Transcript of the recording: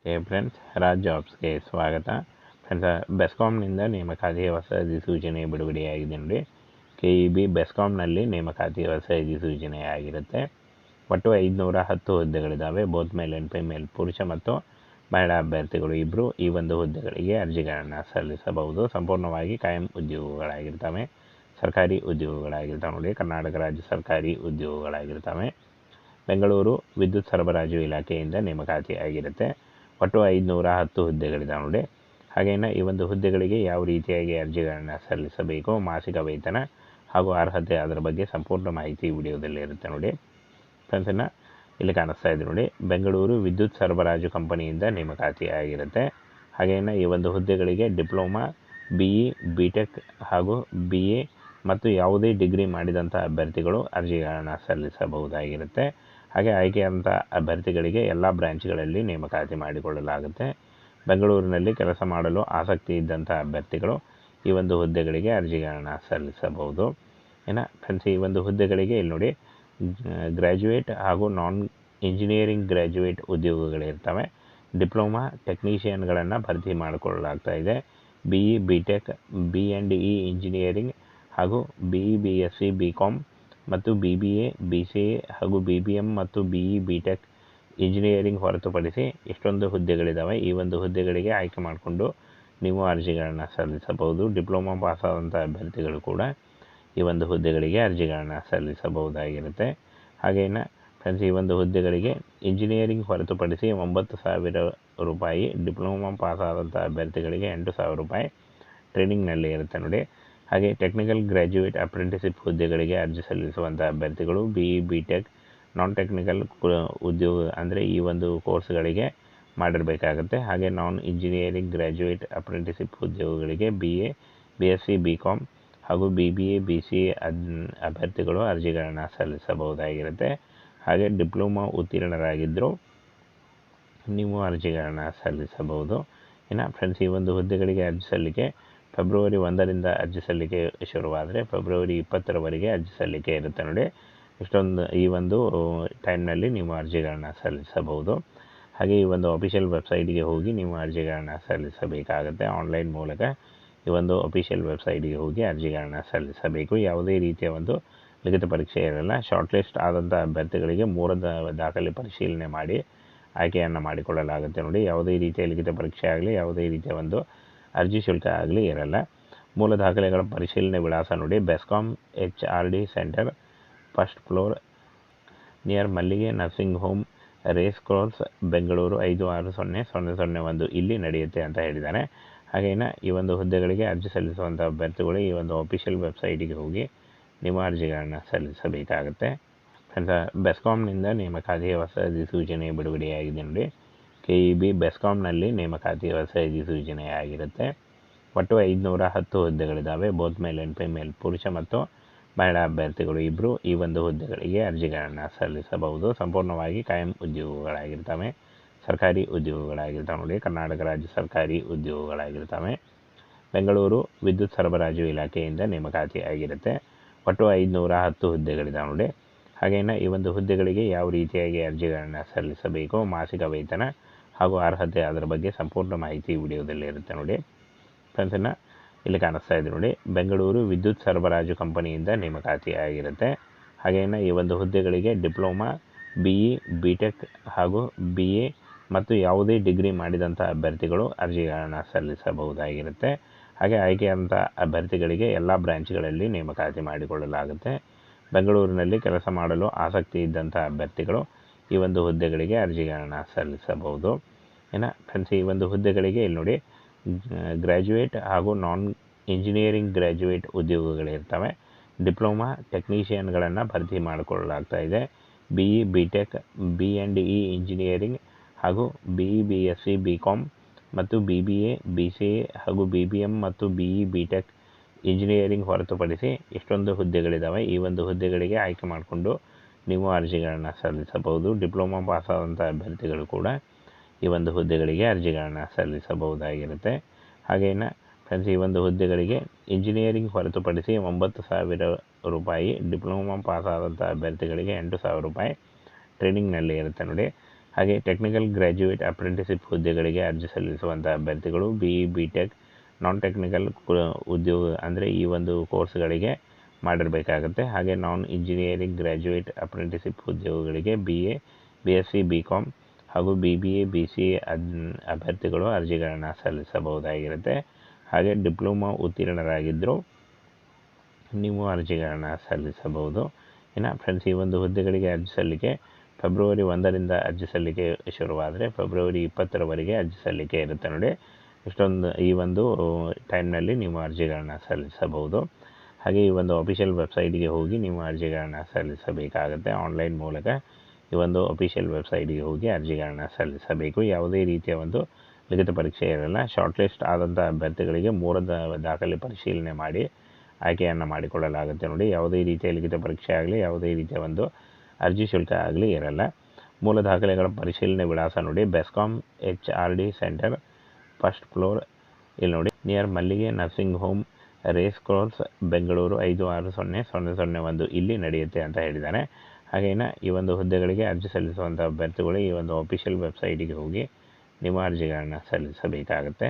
Friends, Raj ಜಾಬ್ಸ್ಗೆ ಸ್ವಾಗತ. Friends, ಬೆಸ್ಕಾಮ್ನಿಂದ ನೇಮಕಾತಿಯ ಹೊಸ ಅಧಿಸೂಚನೆ ಬಿಡುಗಡೆಯಾಗಿದೆ ನೋಡಿ. KEB ಬೆಸ್ಕಾಮ್ನಲ್ಲಿ ನೇಮಕಾತಿಯ ಹೊಸ ಅಧಿಸೂಚನೆ ಆಗಿರುತ್ತೆ. ಒಟ್ಟು 510 ಹುದ್ದೆಗಳಿದ್ದಾವೆ. ಬೋತ್ ಮೇಲ್ ಆ್ಯಂಡ್ ಫಿಮೇಲ್, ಪುರುಷ ಮತ್ತು ಮಹಿಳಾ ಅಭ್ಯರ್ಥಿಗಳು ಇಬ್ಬರು ಈ ಒಂದು ಹುದ್ದೆಗಳಿಗೆ ಅರ್ಜಿಗಳನ್ನು ಸಲ್ಲಿಸಬಹುದು. ಸಂಪೂರ್ಣವಾಗಿ ಕಾಯಂ ಉದ್ಯೋಗಗಳಾಗಿರ್ತವೆ, ಸರ್ಕಾರಿ ಉದ್ಯೋಗಗಳಾಗಿರ್ತವೆ ನೋಡಿ. ಕರ್ನಾಟಕ ರಾಜ್ಯ ಸರ್ಕಾರಿ ಉದ್ಯೋಗಗಳಾಗಿರ್ತವೆ. ಬೆಂಗಳೂರು ವಿದ್ಯುತ್ ಸರಬರಾಜು ಇಲಾಖೆಯಿಂದ ನೇಮಕಾತಿ ಆಗಿರುತ್ತೆ. ಒಟ್ಟು 510 ಹುದ್ದೆಗಳಿದ್ದಾವೆ ನೋಡಿ. ಹಾಗೇನ ಈ ಒಂದು ಹುದ್ದೆಗಳಿಗೆ ಯಾವ ರೀತಿಯಾಗಿ ಅರ್ಜಿಗಳನ್ನು ಸಲ್ಲಿಸಬೇಕು, ಮಾಸಿಕ ವೇತನ ಹಾಗೂ ಅರ್ಹತೆ, ಅದರ ಬಗ್ಗೆ ಸಂಪೂರ್ಣ ಮಾಹಿತಿ ವಿಡಿಯೋದಲ್ಲಿ ಇರುತ್ತೆ ನೋಡಿ. ಫ್ರೆಂಡ್ಸನ್ನು ಇಲ್ಲಿ ಕಾಣಿಸ್ತಾ ಇದೆ ನೋಡಿ. ಬೆಂಗಳೂರು ವಿದ್ಯುತ್ ಸರಬರಾಜು ಕಂಪನಿಯಿಂದ ನೇಮಕಾತಿ ಆಗಿರುತ್ತೆ. ಹಾಗೇನ ಈ ಒಂದು ಹುದ್ದೆಗಳಿಗೆ ಡಿಪ್ಲೊಮಾ, BE, BTech ಹಾಗೂ BA ಮತ್ತು ಯಾವುದೇ ಡಿಗ್ರಿ ಮಾಡಿದಂಥ ಅಭ್ಯರ್ಥಿಗಳು ಅರ್ಜಿಗಳನ್ನು ಸಲ್ಲಿಸಬಹುದಾಗಿರುತ್ತೆ. ಹಾಗೆ ಆಯ್ಕೆಯಾದಂಥ ಅಭ್ಯರ್ಥಿಗಳಿಗೆ ಎಲ್ಲ ಬ್ರ್ಯಾಂಚ್ಗಳಲ್ಲಿ ನೇಮಕಾತಿ ಮಾಡಿಕೊಳ್ಳಲಾಗುತ್ತೆ. ಬೆಂಗಳೂರಿನಲ್ಲಿ ಕೆಲಸ ಮಾಡಲು ಆಸಕ್ತಿ ಇದ್ದಂಥ ಅಭ್ಯರ್ಥಿಗಳು ಈ ಒಂದು ಹುದ್ದೆಗಳಿಗೆ ಅರ್ಜಿಗಳನ್ನು ಸಲ್ಲಿಸಬಹುದು. ಫ್ರೆಂಡ್ಸ್, ಈ ಒಂದು ಹುದ್ದೆಗಳಿಗೆ ಇಲ್ಲಿ ನೋಡಿ, ಗ್ರ್ಯಾಜುಯೇಟ್ ಹಾಗೂ ನಾನ್ ಇಂಜಿನಿಯರಿಂಗ್ ಗ್ರ್ಯಾಜುಯೇಟ್ ಉದ್ಯೋಗಗಳಿರ್ತವೆ. ಡಿಪ್ಲೊಮಾ ಟೆಕ್ನಿಷಿಯನ್ಗಳನ್ನು ಭರ್ತಿ ಮಾಡಿಕೊಳ್ಳಲಾಗ್ತಾ ಇದೆ. BE, BTech, B&E ಇಂಜಿನಿಯರಿಂಗ್ ಹಾಗೂ BE, BSc, BCom ಮತ್ತು BBA, BCA ಹಾಗೂ BBM ಮತ್ತು BE, BTech ಇಂಜಿನಿಯರಿಂಗ್ ಹೊರತುಪಡಿಸಿ ಇಷ್ಟೊಂದು ಹುದ್ದೆಗಳಿದ್ದಾವೆ. ಈ ಒಂದು ಹುದ್ದೆಗಳಿಗೆ ಆಯ್ಕೆ ಮಾಡಿಕೊಂಡು ನೀವು ಅರ್ಜಿಗಳನ್ನು ಸಲ್ಲಿಸಬಹುದು. ಡಿಪ್ಲೊಮಾ ಪಾಸಾದಂಥ ಅಭ್ಯರ್ಥಿಗಳು ಕೂಡ ಈ ಒಂದು ಹುದ್ದೆಗಳಿಗೆ ಅರ್ಜಿಗಳನ್ನು ಸಲ್ಲಿಸಬಹುದಾಗಿರುತ್ತೆ. ಹಾಗೇನ ಫ್ರೆಂಡ್ಸ್, ಈ ಒಂದು ಹುದ್ದೆಗಳಿಗೆ ಇಂಜಿನಿಯರಿಂಗ್ ಹೊರತುಪಡಿಸಿ 9,000 ರೂಪಾಯಿ, ಡಿಪ್ಲೊಮಾ ಪಾಸಾದಂಥ ಅಭ್ಯರ್ಥಿಗಳಿಗೆ 8,000 ರೂಪಾಯಿ ಟ್ರೈನಿಂಗ್ನಲ್ಲಿ ಇರುತ್ತೆ ನೋಡಿ. ಹಾಗೆ ಟೆಕ್ನಿಕಲ್ ಗ್ರ್ಯಾಜುಯೇಟ್ ಅಪ್ರೆಂಟಿಸಿಪ್ ಹುದ್ದೆಗಳಿಗೆ ಅರ್ಜಿ ಸಲ್ಲಿಸುವಂಥ ಅಭ್ಯರ್ಥಿಗಳು BE, BTech, ನಾನ್ ಟೆಕ್ನಿಕಲ್ ಉದ್ಯೋಗ ಅಂದರೆ ಈ ಒಂದು ಕೋರ್ಸ್ಗಳಿಗೆ ಮಾಡಿರಬೇಕಾಗುತ್ತೆ. ಹಾಗೆ ನಾನ್ ಇಂಜಿನಿಯರಿಂಗ್ ಗ್ರ್ಯಾಜುಯೇಟ್ ಅಪ್ರೆಂಟಿಸಿಪ್ ಉದ್ಯೋಗಗಳಿಗೆ BA, BSc, BCom ಹಾಗೂ BBA, BCA ಅಭ್ಯರ್ಥಿಗಳು ಅರ್ಜಿಗಳನ್ನು ಸಲ್ಲಿಸಬಹುದಾಗಿರುತ್ತೆ. ಹಾಗೆ ಡಿಪ್ಲೊಮಾ ಉತ್ತೀರ್ಣರಾಗಿದ್ದರೂ ನೀವು ಅರ್ಜಿಗಳನ್ನು ಸಲ್ಲಿಸಬಹುದು. ಫ್ರೆಂಡ್ಸ್, ಈ ಒಂದು ಹುದ್ದೆಗಳಿಗೆ ಅರ್ಜಿ ಸಲ್ಲಿಕೆ ಫೆಬ್ರವರಿ 1ರಿಂದ ಅರ್ಜಿ ಸಲ್ಲಿಕೆ ಶುರುವಾದರೆ ಫೆಬ್ರವರಿ 20ರವರೆಗೆ ಅರ್ಜಿ ಸಲ್ಲಿಕೆ ಇರುತ್ತೆ ನೋಡಿ. ಈ ಒಂದು ಟೈಮ್ನಲ್ಲಿ ನೀವು ಅರ್ಜಿಗಳನ್ನು ಸಲ್ಲಿಸಬಹುದು. ಹಾಗೆ ಈ ಒಂದು ಅಫಿಷಿಯಲ್ ವೆಬ್ಸೈಟ್ಗೆ ಹೋಗಿ ನೀವು ಅರ್ಜಿಗಳನ್ನು ಸಲ್ಲಿಸಬೇಕಾಗುತ್ತೆ. ಆನ್ಲೈನ್ ಮೂಲಕ ಈ ಒಂದು ಅಫಿಷಿಯಲ್ ವೆಬ್ಸೈಟ್ಗೆ ಹೋಗಿ ಅರ್ಜಿಗಳನ್ನು ಸಲ್ಲಿಸಬೇಕು. ಯಾವುದೇ ರೀತಿಯ ಒಂದು ಲಿಖಿತ ಪರೀಕ್ಷೆ ಇರಲ್ಲ. ಶಾರ್ಟ್ ಲಿಸ್ಟ್ ಆದಂಥ ಅಭ್ಯರ್ಥಿಗಳಿಗೆ 3 ದಾಖಲೆ ಪರಿಶೀಲನೆ ಮಾಡಿ ಆಯ್ಕೆಯನ್ನು ಮಾಡಿಕೊಳ್ಳಲಾಗುತ್ತೆ ನೋಡಿ. ಯಾವುದೇ ರೀತಿಯ ಲಿಖಿತ ಪರೀಕ್ಷೆ ಆಗಲಿ, ಯಾವುದೇ ರೀತಿಯ ಒಂದು ಅರ್ಜಿ ಶುಲ್ಕ ಆಗಲಿ ಇರಲ್ಲ. ಮೂಲ ದಾಖಲೆಗಳ ಪರಿಶೀಲನೆ ವಿಳಾಸ ನೋಡಿ. BESCOM HRD centre, first floor, near Mallige nursing home, race course, Bengaluru 560001 ಇಲ್ಲಿ ನಡೆಯುತ್ತೆ ಅಂತ ಹೇಳಿದ್ದಾರೆ. ಹಾಗೇನ ಈ ಒಂದು ಹುದ್ದೆಗಳಿಗೆ ಅರ್ಜಿ ಸಲ್ಲಿಸುವಂಥ ಅಭ್ಯರ್ಥಿಗಳು ಈ ಒಂದು ಅಫಿಷಿಯಲ್ ವೆಬ್ಸೈಟಿಗೆ ಹೋಗಿ ನಿಮ್ಮ ಅರ್ಜಿಗಳನ್ನು ಸಲ್ಲಿಸಬೇಕಾಗುತ್ತೆ. ಬೆಸ್ಕಾಮ್ನಿಂದ ನೇಮಕಾತಿಯ ಹೊಸ ಅಧಿಸೂಚನೆ ಬಿಡುಗಡೆಯಾಗಿದೆ ನೋಡಿ. KEB ಬೆಸ್ಕಾಮ್ನಲ್ಲಿ ನೇಮಕಾತಿಯ ಹೊಸ ಅಧಿಸೂಚನೆ ಆಗಿರುತ್ತೆ. ಒಟ್ಟು 510 ಹುದ್ದೆಗಳಿದ್ದಾವೆ. ಬೋತ್ ಮೇಲ್ ಆ್ಯಂಡ್ ಫಿಮೇಲ್, ಪುರುಷ ಮತ್ತು ಮಹಿಳಾ ಅಭ್ಯರ್ಥಿಗಳು ಇಬ್ಬರು ಈ ಒಂದು ಹುದ್ದೆಗಳಿಗೆ ಅರ್ಜಿಗಳನ್ನು ಸಲ್ಲಿಸಬಹುದು. ಸಂಪೂರ್ಣವಾಗಿ ಕಾಯಂ ಉದ್ಯೋಗಗಳಾಗಿರ್ತವೆ, ಸರ್ಕಾರಿ ಉದ್ಯೋಗಗಳಾಗಿರ್ತವೆ ನೋಡಿ. ಕರ್ನಾಟಕ ರಾಜ್ಯ ಸರ್ಕಾರಿ ಉದ್ಯೋಗಗಳಾಗಿರ್ತವೆ. ಬೆಂಗಳೂರು ವಿದ್ಯುತ್ ಸರಬರಾಜು ಇಲಾಖೆಯಿಂದ ನೇಮಕಾತಿ ಆಗಿರುತ್ತೆ. ಒಟ್ಟು 510 ಹುದ್ದೆಗಳಿದ್ದಾವೆ ನೋಡಿ. ಹಾಗೇನ ಈ ಒಂದು ಹುದ್ದೆಗಳಿಗೆ ಯಾವ ರೀತಿಯಾಗಿ ಅರ್ಜಿಗಳನ್ನು ಸಲ್ಲಿಸಬೇಕು, ಮಾಸಿಕ ವೇತನ ಹಾಗೂ ಅರ್ಹತೆ, ಅದರ ಬಗ್ಗೆ ಸಂಪೂರ್ಣ ಮಾಹಿತಿ ವಿಡಿಯೋದಲ್ಲಿ ಇರುತ್ತೆ ನೋಡಿ. ಫ್ರೆಂಡ್ಸನ್ನು ಇಲ್ಲಿ ಕಾಣಿಸ್ತಾ ಇದೆ ನೋಡಿ. ಬೆಂಗಳೂರು ವಿದ್ಯುತ್ ಸರಬರಾಜು ಕಂಪನಿಯಿಂದ ನೇಮಕಾತಿ ಆಗಿರುತ್ತೆ. ಹಾಗೇನ ಈ ಒಂದು ಹುದ್ದೆಗಳಿಗೆ ಡಿಪ್ಲೊಮಾ, BE, BTech ಹಾಗೂ BA ಮತ್ತು ಯಾವುದೇ ಡಿಗ್ರಿ ಮಾಡಿದಂಥ ಅಭ್ಯರ್ಥಿಗಳು ಅರ್ಜಿಗಳನ್ನು ಸಲ್ಲಿಸಬಹುದಾಗಿರುತ್ತೆ. ಹಾಗೆ ಆಯ್ಕೆಯಾದಂಥ ಅಭ್ಯರ್ಥಿಗಳಿಗೆ ಎಲ್ಲ ಬ್ರ್ಯಾಂಚ್ಗಳಲ್ಲಿ ನೇಮಕಾತಿ ಮಾಡಿಕೊಳ್ಳಲಾಗುತ್ತೆ. ಬೆಂಗಳೂರಿನಲ್ಲಿ ಕೆಲಸ ಮಾಡಲು ಆಸಕ್ತಿ ಇದ್ದಂಥ ಅಭ್ಯರ್ಥಿಗಳು ಈ ಒಂದು ಹುದ್ದೆಗಳಿಗೆ ಅರ್ಜಿಗಳನ್ನು ಸಲ್ಲಿಸಬಹುದು. ಫ್ರೆಂಡ್ಸ್, ಈ ಒಂದು ಹುದ್ದೆಗಳಿಗೆ ಇಲ್ಲಿ ನೋಡಿ, ಗ್ರ್ಯಾಜುಯೇಟ್ ಹಾಗೂ ನಾನ್ ಇಂಜಿನಿಯರಿಂಗ್ ಗ್ರ್ಯಾಜುಯೇಟ್ ಉದ್ಯೋಗಗಳಿರ್ತವೆ. ಡಿಪ್ಲೊಮಾ ಟೆಕ್ನಿಷಿಯನ್ಗಳನ್ನು ಭರ್ತಿ ಮಾಡಿಕೊಳ್ಳಲಾಗ್ತಾ ಇದೆ. BE, BTech, B&E ಇಂಜಿನಿಯರಿಂಗ್ ಹಾಗೂ BE, BSc, BCom ಮತ್ತು BBA, BCA ಹಾಗೂ BBM ಮತ್ತು BE, BTech ಇಂಜಿನಿಯರಿಂಗ್ ಹೊರತುಪಡಿಸಿ ಇಷ್ಟೊಂದು ಹುದ್ದೆಗಳಿದ್ದಾವೆ. ಈ ಒಂದು ಹುದ್ದೆಗಳಿಗೆ ಆಯ್ಕೆ ಮಾಡಿಕೊಂಡು ನೀವು ಅರ್ಜಿಗಳನ್ನು ಸಲ್ಲಿಸಬಹುದು. ಡಿಪ್ಲೊಮಾ ಪಾಸಾದಂಥ ಅಭ್ಯರ್ಥಿಗಳು ಕೂಡ ಈ ಒಂದು ಹುದ್ದೆಗಳಿಗೆ ಅರ್ಜಿಗಳನ್ನು ಸಲ್ಲಿಸಬಹುದಾಗಿರುತ್ತೆ. ಹಾಗೇನ ಫ್ರೆಂಡ್ಸ್, ಈ ಒಂದು ಹುದ್ದೆಗಳಿಗೆ ಇಂಜಿನಿಯರಿಂಗ್ ಹೊರತುಪಡಿಸಿ 9,000 ರೂಪಾಯಿ, ಡಿಪ್ಲೊಮಾ ಪಾಸಾದಂಥ ಅಭ್ಯರ್ಥಿಗಳಿಗೆ 8,000 ರೂಪಾಯಿ ಟ್ರೈನಿಂಗ್ನಲ್ಲಿ ಇರುತ್ತೆ ನೋಡಿ. ಹಾಗೆ ಟೆಕ್ನಿಕಲ್ ಗ್ರ್ಯಾಜುಯೇಟ್ ಅಪ್ರೆಂಟಿಸಿಪ್ ಹುದ್ದೆಗಳಿಗೆ ಅರ್ಜಿ ಸಲ್ಲಿಸುವಂಥ ಅಭ್ಯರ್ಥಿಗಳು BE BTech ನಾನ್ ಟೆಕ್ನಿಕಲ್ ಉದ್ಯೋಗ ಅಂದರೆ ಈ ಒಂದು ಕೋರ್ಸ್ಗಳಿಗೆ ಮಾಡಿರಬೇಕಾಗುತ್ತೆ. ಹಾಗೆ ನಾನ್ ಇಂಜಿನಿಯರಿಂಗ್ ಗ್ರ್ಯಾಜುಯೇಟ್ ಅಪ್ರೆಂಟಿಸಿಪ್ ಉದ್ಯೋಗಗಳಿಗೆ BA BSc BCom ಹಾಗೂ BBA BCA ಅಭ್ಯರ್ಥಿಗಳು ಅರ್ಜಿಗಳನ್ನು ಸಲ್ಲಿಸಬಹುದಾಗಿರುತ್ತೆ. ಹಾಗೆ ಡಿಪ್ಲೊಮಾ ಉತ್ತೀರ್ಣರಾಗಿದ್ದರೂ ನೀವು ಅರ್ಜಿಗಳನ್ನು ಸಲ್ಲಿಸಬಹುದು. ಇನ್ನು ಫ್ರೆಂಡ್ಸ್, ಈ ಒಂದು ಹುದ್ದೆಗಳಿಗೆ ಅರ್ಜಿ ಸಲ್ಲಿಕೆ ಫೆಬ್ರವರಿ 1ರಿಂದ ಅರ್ಜಿ ಸಲ್ಲಿಕೆ ಶುರುವಾದರೆ ಫೆಬ್ರವರಿ 20ರವರೆಗೆ ಅರ್ಜಿ ಸಲ್ಲಿಕೆ ಇರುತ್ತೆ ನೋಡಿ. ಈ ಒಂದು ಟೈಮ್ನಲ್ಲಿ ನೀವು ಅರ್ಜಿಗಳನ್ನು ಸಲ್ಲಿಸಬಹುದು. ಹಾಗೆ ಈ ಒಂದು ಅಫಿಷಿಯಲ್ ವೆಬ್ಸೈಟ್ಗೆ ಹೋಗಿ ನೀವು ಅರ್ಜಿಗಳನ್ನು ಸಲ್ಲಿಸಬೇಕಾಗುತ್ತೆ. ಆನ್ಲೈನ್ ಮೂಲಕ ಈ ಒಂದು ಅಫಿಷಿಯಲ್ ವೆಬ್ಸೈಟ್ಗೆ ಹೋಗಿ ಅರ್ಜಿಗಳನ್ನು ಸಲ್ಲಿಸಬೇಕು. ಯಾವುದೇ ರೀತಿಯ ಒಂದು ಲಿಖಿತ ಪರೀಕ್ಷೆ ಇರಲ್ಲ. ಶಾರ್ಟ್ ಲಿಸ್ಟ್ ಆದಂಥ ಅಭ್ಯರ್ಥಿಗಳಿಗೆ 3 ದಾಖಲೆ ಪರಿಶೀಲನೆ ಮಾಡಿ ಆಯ್ಕೆಯನ್ನು ಮಾಡಿಕೊಳ್ಳಲಾಗುತ್ತೆ ನೋಡಿ. ಯಾವುದೇ ರೀತಿಯ ಲಿಖಿತ ಪರೀಕ್ಷೆ ಆಗಲಿ, ಯಾವುದೇ ರೀತಿಯ ಒಂದು ಅರ್ಜಿ ಶುಲ್ಕ ಆಗಲಿ ಇರಲ್ಲ. ಮೂಲ ದಾಖಲೆಗಳ ಪರಿಶೀಲನೆ ವಿಳಾಸ ನೋಡಿ, BESCOM HRD centre, first floor, ಇಲ್ಲಿ ನೋಡಿ, near Mallige nursing home, race course, Bengaluru 560001 ಇಲ್ಲಿ ನಡೆಯುತ್ತೆ ಅಂತ ಹೇಳಿದ್ದಾನೆ. ಹಾಗೇನ ಈ ಒಂದು ಹುದ್ದೆಗಳಿಗೆ ಅರ್ಜಿ ಸಲ್ಲಿಸುವಂಥ ಅಭ್ಯರ್ಥಿಗಳು ಈ ಒಂದು ಅಫಿಷಿಯಲ್ ವೆಬ್ಸೈಟಿಗೆ ಹೋಗಿ ನಿಮ್ಮ ಅರ್ಜಿಗಳನ್ನು ಸಲ್ಲಿಸಬೇಕಾಗುತ್ತೆ.